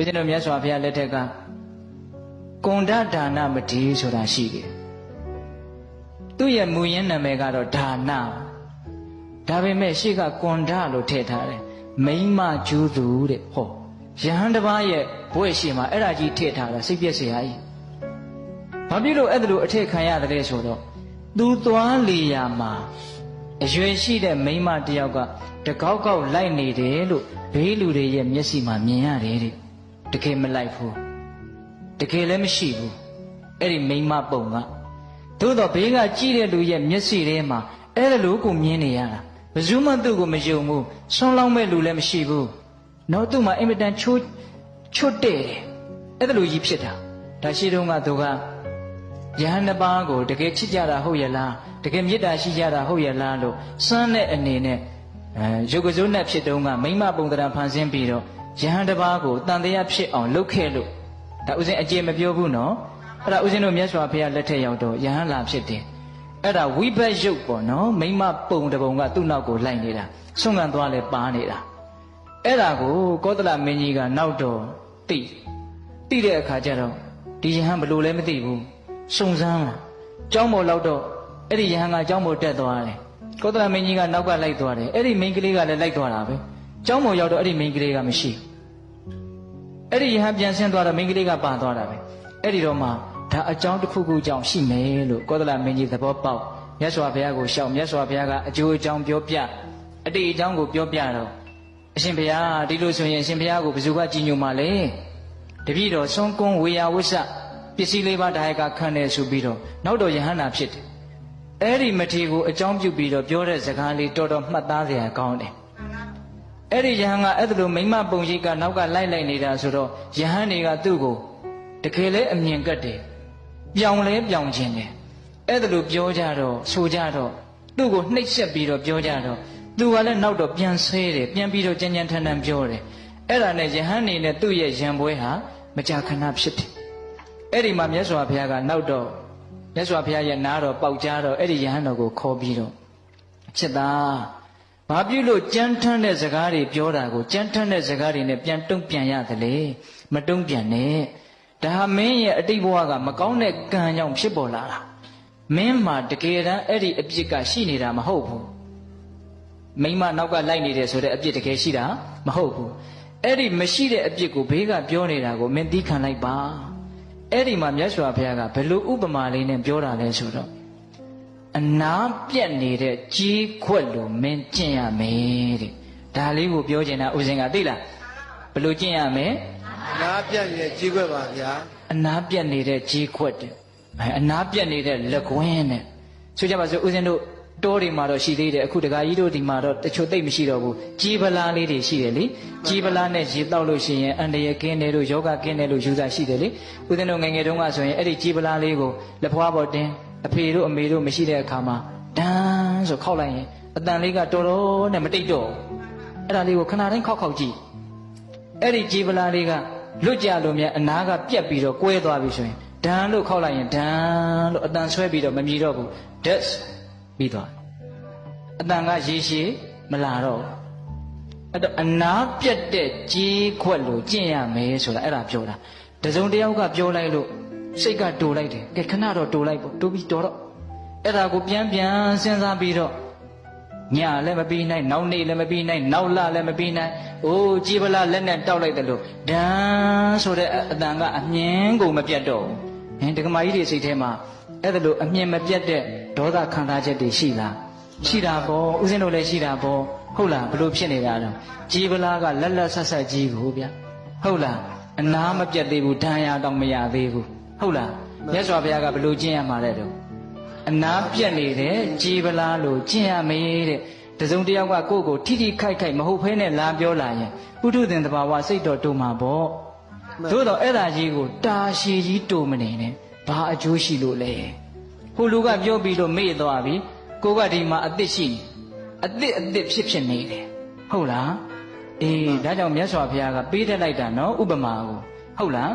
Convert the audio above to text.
ဦးဇင်းတို့မြတ်စွာဘုရားလက်ထက်ကကွန်ဒဒါနမတိဆိုတာရှိတယ်သူ့ရဲ့မူရင်းနာမည်ကတော့ဒါနဒါပေမဲ့ရှေ့ကကွန်ဒလို့ထည့်ထားတယ်မိမကျူးသူတဲ့ဟောယဟန်တစ်ပါးရဲ့ဘွဲ့ရှိမှာအဲ့ဒါကြီးထည့်ထားတာစိတ်ပြည့်စရာကြီးဘာဖြစ်လို့အဲ့ဒါလိုအထည့်ခံရတယ်လဲဆိုတော့သူသွားလေရာမှာအရွယ်ရှိတဲ့မိန်းမတစ်ယောက်ကတကောက်ကောက်လိုက်နေတယ်လို့ဘေးလူတွေရဲ့မျက်စိမှာမြင်ရတယ်တဲ့တကယ်မလိုက်ဘူးတကယ်လည်းမရှိဘူးအဲ့ဒီမိန်းမပုံကသို့တော့ဘေးကကြည့်တဲ့လူရဲ့မျက်စိထဲမှာအဲ့ဒါလိုကိုမြင်နေရတာဘယ်သူမှသူ့ကိုမယုံဘူးဆွန်းလောင်းမဲ့လူလည်းမရှိဘူးနောက်သူ့မှာအင်မတန်ချွတ်တဲ့တယ်အဲ့ဒါလိုကြီးဖြစ်တာဒါရှိတုန်းကသူကယဟန်တစ်ပါးကိုတကယ်ချစ်ကြတာဟုတ်ရဲ့လားတကယ်မေတ္တာရှိကြတာဟုတ်ရဲ့လားလို့စွမ်းတဲ့အနေနဲ့ရုပ်ကစိုးနဲ့ဖြစ်တုန်းကမိမပုံသဏ္ဍာန်ဖန်ဆင်းပြီးတော့ယဟန်တစ်ပါးကိုတန်တရားဖြစ်အောင်လုပ်ခဲ့လို့ဒါဥစဉ်အကျေမပြောဘူးနော်အဲ့ဒါဥစဉ်တို့မြတ်စွာဘုရားလက်ထက်ရောက်တော့ယဟန်လာဖြစ်တယ်အဲ့ဒါဝိဘတ်ရုပ်ပေါ့နော်မိမပုံတစ်ပုံကသူ့နောက်ကိုလိုက်နေတာဆွမ်းကန်သွားလဲပါနေတာအဲ့ဒါကိုကောသလမင်းကြီးကနောက်တော့သိတဲ့အခါကျတော့ဒီယဟန်ဘလို့လဲမသိဘူးစုံစမ်းလာကျောင်းပေါ်လောက်တော့အဲ့ဒီယဟန်ကကျောင်းပေါ်တက်သွားတယ်ကောသလမင်းကြီးကနောက်ကလိုက်သွားတယ်အဲ့ဒီမိန်းကလေးကလည်းလိုက်သွားတာပဲကျောင်းပေါ်ရောက်တော့အဲ့ဒီမိန်းကလေးကမရှိအဲ့ဒီယဟန်ပြန်ဆင်းသွားတော့မိန်းကလေးကပါသွားတာပဲအဲ့ဒီတော့မှဒါအကြောင်းတစ်ခုခုကြောင့်ရှိမယ်လို့ကောသလမင်းကြီးသဘောပေါက်မြတ်စွာဘုရားကိုရှောက်မြတ်စွာဘုရားကအကျိုးအကြောင်းပြောပြအတိတ်အကြောင်းကိုပြောပြတော့အရှင်ဘုရားဒီလိုဆိုရင်အရှင်ဘုရားကိုဘယ်သူကကြည်ညိုမှာလဲတပည့်တော်ဆွန်ကွန်းဝေယဝိဆပစ္စည်းလေးပါးဒါယကခံတယ်ဆိုပြီးတော့နောက်တော့ယဟန္တာဖြစ်တယ်အဲ့ဒီမထေကိုအကြောင်းပြုပြီးတော့ပြောတဲ့စကားလေးတော်တော်မှတ်သားစရာကောင်းတယ်အဲ့ဒီယဟန်ကအဲ့ဒါလိုမိမပုံရိပ်ကနောက်ကလိုက်နေတာဆိုတော့ယဟန်တွေကသူ့ကိုတကယ်လဲအမြင်ကတ်တယ်ပြောင်းလဲပြောင်းခြင်းတယ်အဲ့ဒါလိုပြောကြတော့ဆိုကြတော့သူ့ကိုနှိပ်စက်ပြီးတော့ပြောကြတော့သူကလည်းနောက်တော့ပြန်ဆဲတယ်ပြန်ပြီးတော့ကြမ်းကြမ်းထန်ထန်ပြောတယ်အဲ့ဒါနဲ့ယဟန်နေနဲ့သူ့ရဲ့ရံပွဲဟာမကြာခဏဖြစ်တယ်အဲ့ဒီမှာမြတ်စွာဘုရားကနောက်တော့မြတ်စွာဘုရားရဲ့နားတော်ပေါက်ကြားတော့အဲ့ဒီယဟန်တော်ကိုခေါ်ပြီးတော့ချစ်သားဘာပြုလို့ကြမ်းထမ်းတဲ့စကားတွေပြောတာကိုကြမ်းထမ်းတဲ့စကားတွေနဲ့ပြန်တုံ့ပြန်ရတယ်လေမတုံ့ပြန်နဲ့ဒါဟာမင်းရဲ့အတိတ်ဘဝကမကောင်းတဲ့ကံကြောင့်ဖြစ်ပေါ်လာတာမင်းမှာတကယ်တမ်းအဲ့ဒီအပြစ်ကရှိနေတာမဟုတ်ဘူးမိမနောက်ကလိုက်နေတယ်ဆိုတဲ့အပြစ်တကယ်ရှိတာမဟုတ်ဘူးအဲ့ဒီမရှိတဲ့အပြစ်ကိုဘေးကပြောနေတာကိုမင်းသိခံလိုက်ပါအဲ့ဒီမှာမြတ်စွာဘုရားကဘယ်လိုဥပမာလေးနဲ့ပြောတာလဲဆိုတော့အနာပြက်နေတဲ့ကြီးခွက်လိုမင်းကျင့်ရမယ်တဲ့ဒါလေးကိုပြောချင်တာဦးဇင်ကသိလားဘယ်လိုကျင့်ရမယ်အနာပြက်နေတဲ့ကြီးခွက်ပါဗျာအနာပြက်နေတဲ့ကြီးခွက်တဲ့အနာပြက်နေတဲ့လက်ကွင်းနဲ့ဆိုကြပါစို့ဦးဇင်တို့တောတွေမှာတော့ရှိသေးတယ်အခုတခါကြီးတို့ဒီမှာတော့တချို့သိပ်မရှိတော့ဘူးကြီးပလားလေးတွေရှိတယ်လေကြီးပလားနဲ့ရေတောက်လို့ရှိရင်အန္တရာယ်ကင်းတယ်လို့ယောဂကင်းတယ်လို့ယူဆရှိတယ်လေဦးဇင်းတို့ငယ်ငယ်တုန်းကဆိုရင်အဲ့ဒီကြီးပလားလေးကိုလက်ဖွားပေါ်တင်အဖေတို့အမေတို့မရှိတဲ့အခါမှာဒန်းဆိုခောက်လိုက်ရင်အတန်လေးကတော်တော်နဲ့မတိတ်တော့အဲ့ဒါလေးကိုခဏတိုင်းခောက်ကြည့်အဲ့ဒီကြီးပလားလေးကလွတ်ကြလို့မြဲအနာကပြက်ပြီးတော့ကွဲသွားပြီဆိုရင်ဒန်းလို့ခောက်လိုက်ရင်ဒန်းလို့အတန်ဆွဲပြီးတော့မမြည်တော့ဘူး that's ပြီးသွားအတန်ကရေရှည်မလာတော့အဲ့တော့အနာပြက်တဲ့ကြီးခွက်လို့ကျင့်ရမယ်ဆိုတာအဲ့ဒါပြောတာတစုံတယောက်ကပြောလိုက်လို့စိတ်ကတိုလိုက်တယ်ကဲခဏတော့တိုလိုက်ပေါ့တိုးပြီးတော့အဲ့ဒါကိုပြန်စဉ်းစားပြီးတော့ညလည်းမပြီးနိုင်နောက်နေ့လည်းမပြီးနိုင်နောက်လလည်းမပြီးနိုင်အိုးကြီးပလားလက်နဲ့တောက်လိုက်တယ်လို့ဒန်းဆိုတဲ့အတန်ကအမြင်ကိုမပြတ်တော့ဟင်ဒကမာကြီးတွေစိတ်ထဲမှာအဲ့ဒါလို့အမြင်မပြတ်တဲ့ဒေါသခံစားချက်တွေရှိလားရှိတာပေါ့ဥစဉ်တို့လည်းရှိတာပေါ့ဟုတ်လားဘလို့ဖြစ်နေတာတော့ကြီးပလားကလက်ဆက်ကြီးကိုဗျဟုတ်လားအနာမပြတ်သေးဘူးဒဏ်ရာတော့မရသေးဘူးဟုတ်လားမြတ်စွာဘုရားကဘလို့ကျင့်ရမှာလဲတော့အနာပြတ်နေတဲ့ကြီးပလားလို့ကျင့်ရမေးတဲ့တစုံတယောက်ကကိုယ့်ကိုထိခိုက်မဟုတ်ဖဲနဲ့လာပြောလာရင်ပုထုသင်တဘာဝစိတ်တော်တုံမှာပေါ့သို့တော့အဲ့ဒါကြီးကိုတာရှည်ကြီးတုံမနေနဲ့ဘာအကျိုးရှိလို့လဲဟိုလူကပြောပြီးတော့မေ့သွားပြီကိုကဒီမှာအသစ်ရှိနေအသစ်ဖြစ်နေတယ်ဟုတ်လားအေးဒါကြောင့်မြတ်စွာဘုရားကပေးတတ်လိုက်တာနော်ဥပမာကိုဟုတ်လား